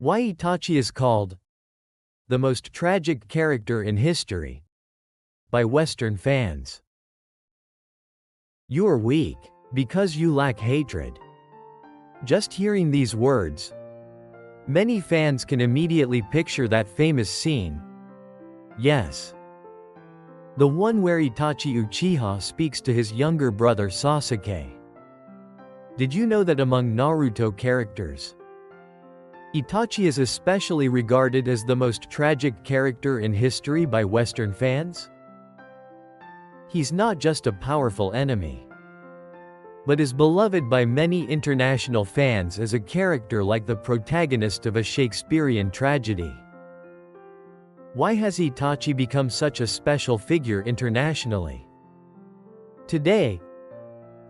Why Itachi is called the most tragic character in history by Western fans. You are weak because you lack hatred. Just hearing these words, many fans can immediately picture that famous scene. Yes. The one where Itachi Uchiha speaks to his younger brother Sasuke. Did you know that among Naruto characters, Itachi is especially regarded as the most tragic character in history by Western fans? He's not just a powerful enemy, but is beloved by many international fans as a character like the protagonist of a Shakespearean tragedy. Why has Itachi become such a special figure internationally? Today,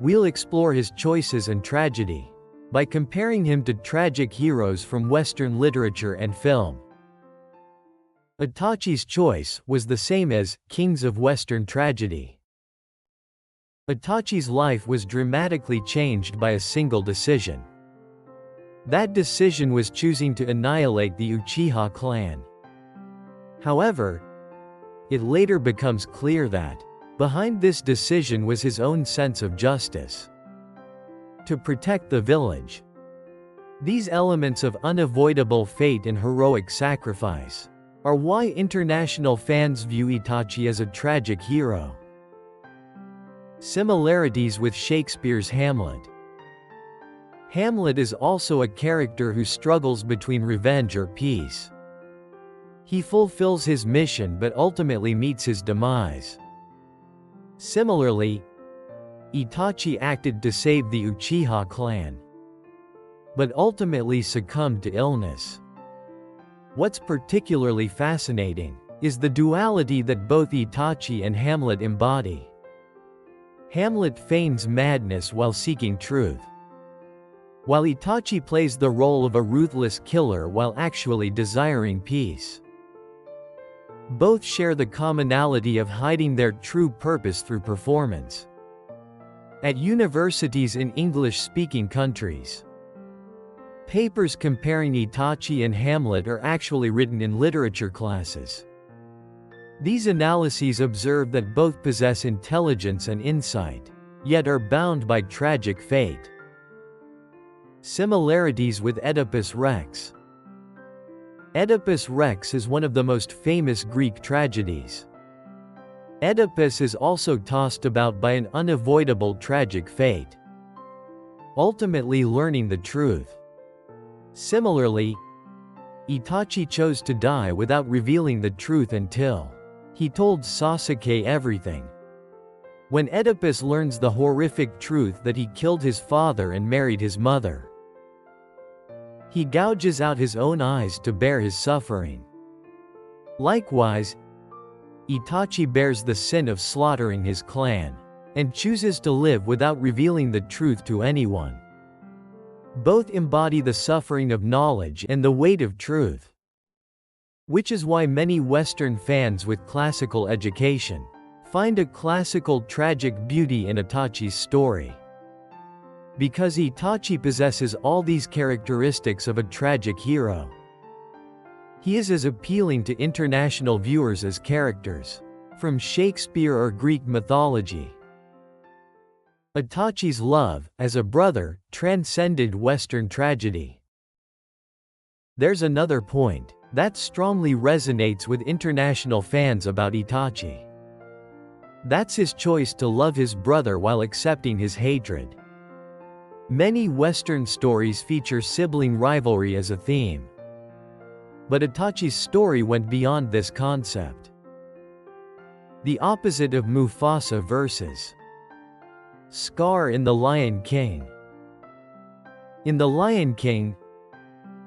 we'll explore his choices and tragedy by comparing him to tragic heroes from Western literature and film. Itachi's choice was the same as kings of Western tragedy. Itachi's life was dramatically changed by a single decision. That decision was choosing to annihilate the Uchiha clan. However, it later becomes clear that behind this decision was his own sense of justice. To protect the village. These elements of unavoidable fate and heroic sacrifice are why international fans view Itachi as a tragic hero. Similarities with Shakespeare's Hamlet. Hamlet is also a character who struggles between revenge or peace. He fulfills his mission but ultimately meets his demise. Similarly, Itachi acted to save the Uchiha clan, but ultimately succumbed to illness. What's particularly fascinating is the duality that both Itachi and Hamlet embody. Hamlet feigns madness while seeking truth, while Itachi plays the role of a ruthless killer while actually desiring peace. Both share the commonality of hiding their true purpose through performance. At universities in English-speaking countries, papers comparing Itachi and Hamlet are actually written in literature classes. These analyses observe that both possess intelligence and insight, yet are bound by tragic fate. Similarities with Oedipus Rex. Oedipus Rex is one of the most famous Greek tragedies. Oedipus is also tossed about by an unavoidable tragic fate, ultimately learning the truth. Similarly, Itachi chose to die without revealing the truth until he told Sasuke everything. When Oedipus learns the horrific truth that he killed his father and married his mother, he gouges out his own eyes to bear his suffering. Likewise, Itachi bears the sin of slaughtering his clan, and chooses to live without revealing the truth to anyone. Both embody the suffering of knowledge and the weight of truth. Which is why many Western fans with classical education find a classical tragic beauty in Itachi's story. Because Itachi possesses all these characteristics of a tragic hero, he is as appealing to international viewers as characters from Shakespeare or Greek mythology. Itachi's love, as a brother, transcended Western tragedy. There's another point that strongly resonates with international fans about Itachi. That's his choice to love his brother while accepting his hatred. Many Western stories feature sibling rivalry as a theme, but Itachi's story went beyond this concept. The opposite of Mufasa versus Scar in The Lion King. In The Lion King,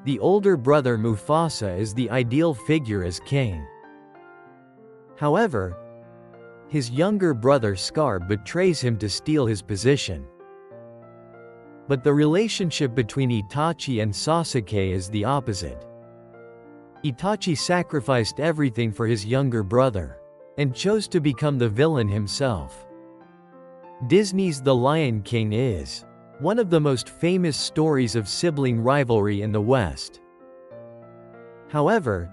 the older brother Mufasa is the ideal figure as king. However, his younger brother Scar betrays him to steal his position. But the relationship between Itachi and Sasuke is the opposite. Itachi sacrificed everything for his younger brother, and chose to become the villain himself. Disney's The Lion King is one of the most famous stories of sibling rivalry in the West. However,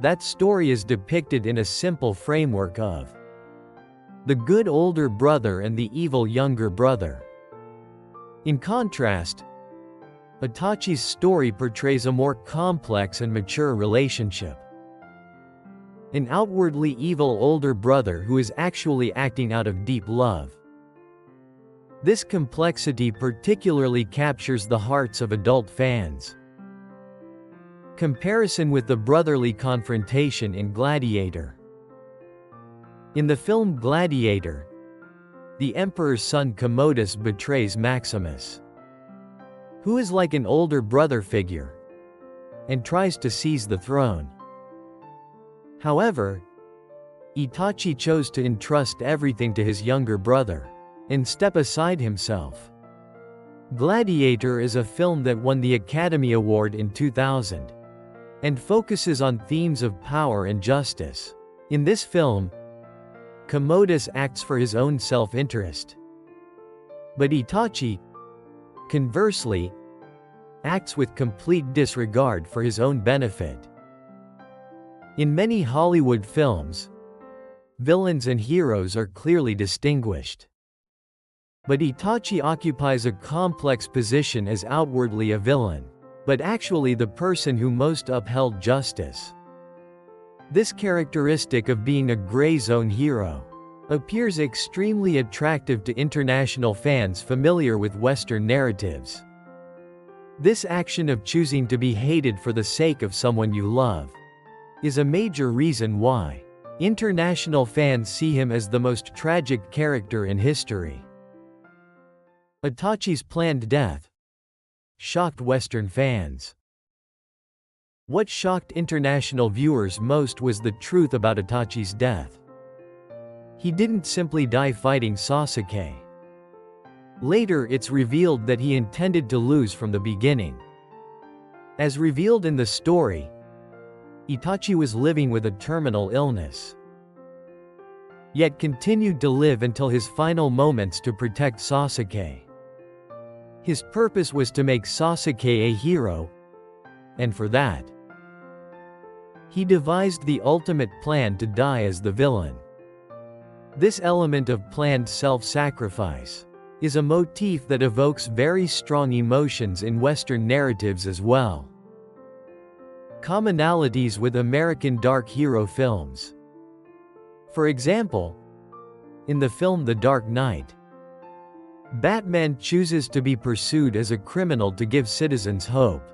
that story is depicted in a simple framework of the good older brother and the evil younger brother. In contrast, Itachi's story portrays a more complex and mature relationship. An outwardly evil older brother who is actually acting out of deep love. This complexity particularly captures the hearts of adult fans. Comparison with the brotherly confrontation in Gladiator. In the film Gladiator, the Emperor's son Commodus betrays Maximus, who is like an older brother figure, and tries to seize the throne. However, Itachi chose to entrust everything to his younger brother, and step aside himself. Gladiator is a film that won the Academy Award in 2000, and focuses on themes of power and justice. In this film, Commodus acts for his own self-interest. But Itachi, conversely, acts with complete disregard for his own benefit. In many Hollywood films, villains and heroes are clearly distinguished. But Itachi occupies a complex position as outwardly a villain, but actually the person who most upheld justice. This characteristic of being a gray zone hero appears extremely attractive to international fans familiar with Western narratives. This action of choosing to be hated for the sake of someone you love is a major reason why international fans see him as the most tragic character in history. Itachi's planned death shocked Western fans. What shocked international viewers most was the truth about Itachi's death. He didn't simply die fighting Sasuke. Later it's revealed that he intended to lose from the beginning. As revealed in the story, Itachi was living with a terminal illness, yet continued to live until his final moments to protect Sasuke. His purpose was to make Sasuke a hero, and for that, he devised the ultimate plan to die as the villain. This element of planned self-sacrifice is a motif that evokes very strong emotions in Western narratives as well. Commonalities with American dark hero films. For example, in the film The Dark Knight, Batman chooses to be pursued as a criminal to give citizens hope.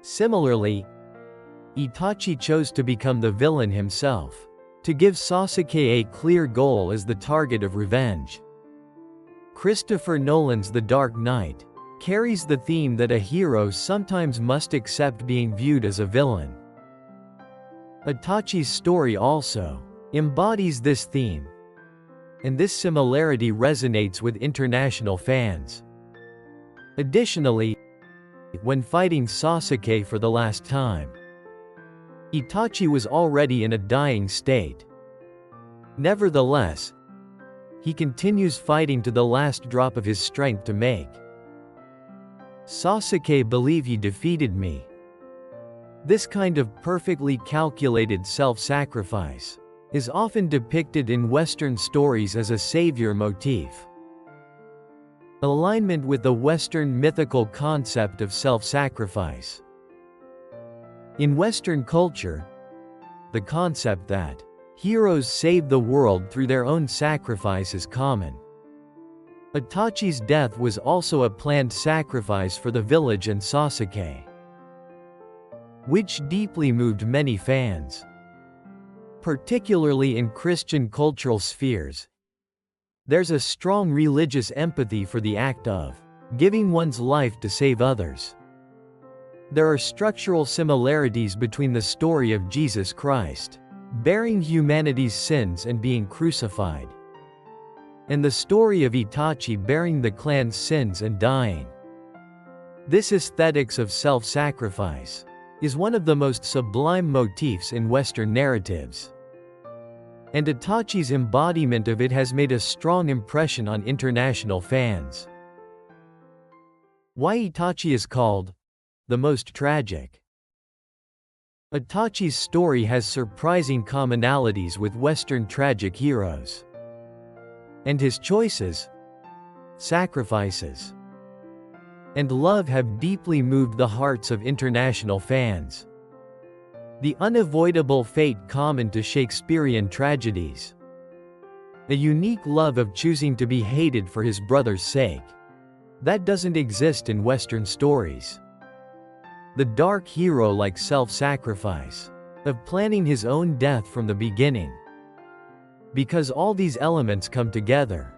Similarly, Itachi chose to become the villain himself, to give Sasuke a clear goal as the target of revenge. Christopher Nolan's The Dark Knight carries the theme that a hero sometimes must accept being viewed as a villain. Itachi's story also embodies this theme, and this similarity resonates with international fans. Additionally, when fighting Sasuke for the last time, Itachi was already in a dying state. Nevertheless, he continues fighting to the last drop of his strength to make Sasuke believe he defeated me. This kind of perfectly calculated self-sacrifice is often depicted in Western stories as a savior motif. Alignment with the Western mythical concept of self-sacrifice. In Western culture, the concept that heroes save the world through their own sacrifice is common. Itachi's death was also a planned sacrifice for the village and Sasuke, which deeply moved many fans. Particularly in Christian cultural spheres, there's a strong religious empathy for the act of giving one's life to save others. There are structural similarities between the story of Jesus Christ bearing humanity's sins and being crucified, and the story of Itachi bearing the clan's sins and dying. This aesthetics of self-sacrifice is one of the most sublime motifs in Western narratives, and Itachi's embodiment of it has made a strong impression on international fans. Why Itachi is called the most tragic. Itachi's story has surprising commonalities with Western tragic heroes. And his choices, sacrifices, and love have deeply moved the hearts of international fans. The unavoidable fate common to Shakespearean tragedies. A unique love of choosing to be hated for his brother's sake. That doesn't exist in Western stories. The dark hero-like self-sacrifice. Of planning his own death from the beginning. Because all these elements come together.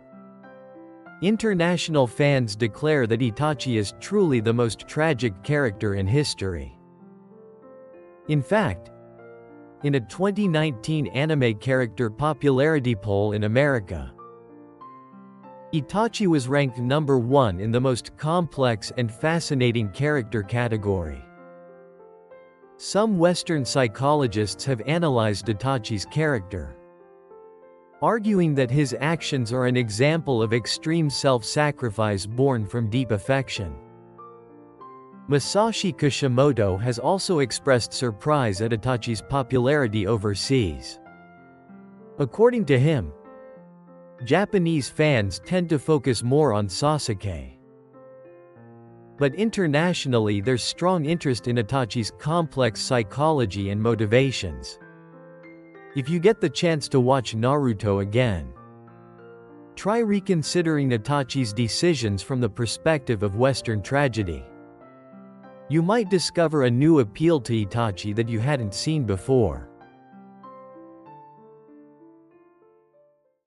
International fans declare that Itachi is truly the most tragic character in history. In fact, in a 2019 anime character popularity poll in America, Itachi was ranked number 1 in the most complex and fascinating character category. Some Western psychologists have analyzed Itachi's character, arguing that his actions are an example of extreme self-sacrifice born from deep affection. Masashi Kishimoto has also expressed surprise at Itachi's popularity overseas. According to him, Japanese fans tend to focus more on Sasuke. But internationally there's strong interest in Itachi's complex psychology and motivations. If you get the chance to watch Naruto again, try reconsidering Itachi's decisions from the perspective of Western tragedy. You might discover a new appeal to Itachi that you hadn't seen before.